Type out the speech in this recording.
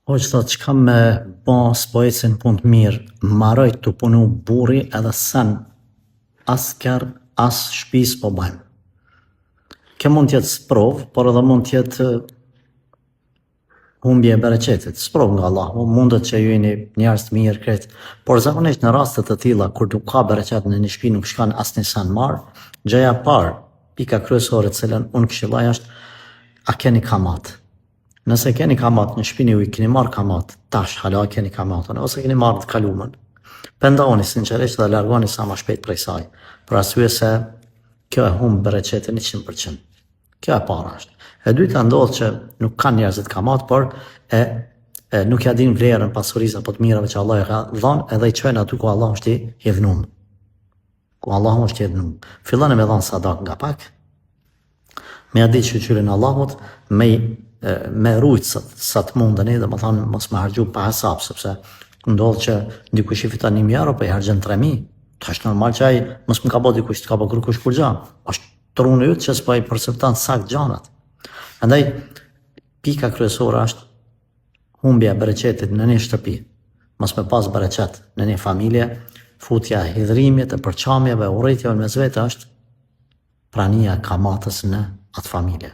Hoqë thot, që kam me ba s'pojecin punë të mirë, maroj të punu buri edhe sen as kër, as shpis po bajmë. Kjo mund tjetë sprov, por edhe mund tjetë humbje e bereqetit. Sprov nga Allah, mundet që ju jeni njerëz të mirë kretë, por zakonisht në rastet të tilla, kur nuk ka bereqet në një shtëpi, nuk shkan as një sen marë, gjëja parë, pika kryesore të cilën unë këshillaj është, a keni kamat? Nëse keni kamat në shtëpinë juaj, keni marrë kamat, tash hala keni kamatën, ose keni marrë të kalumën. Pendohuni sinqerisht dhe largoni sa më shpejt prej saj, për arsye se kjo e humb bereqetin 100%. Kjo e para është. E dyta ndodh që nuk kanë njerëzit kamat, por nuk ja din vlerën pasurisë apo të mirave që Allah e ka dhënë, edhe i çojnë aty ku Allah është i dhënum. Ku Allah është i dhënum. Filloni me dhënë sadak nga pak, me ja ditë shqyqyrin Allahut, me rujtë sa të mundeni, dhe më thonë mos me hargju pa hesap, sepse ndodhë që dikush i fiton 1.000 euro, po i hargjen 3.000. Të është normal që ai mos më ka bo dikush, të ka bo kërkush kur gja. Është trunë ytë që s'po i përseptan sakt gjanat. Andaj, pika kryesore është humbja e bereqetit në një shtëpi. Mos me pas bereqet në një familje, futja e hidhrimit, e përçamjeve, urrejtjeve mes vete është prania e kamatës në atë familje.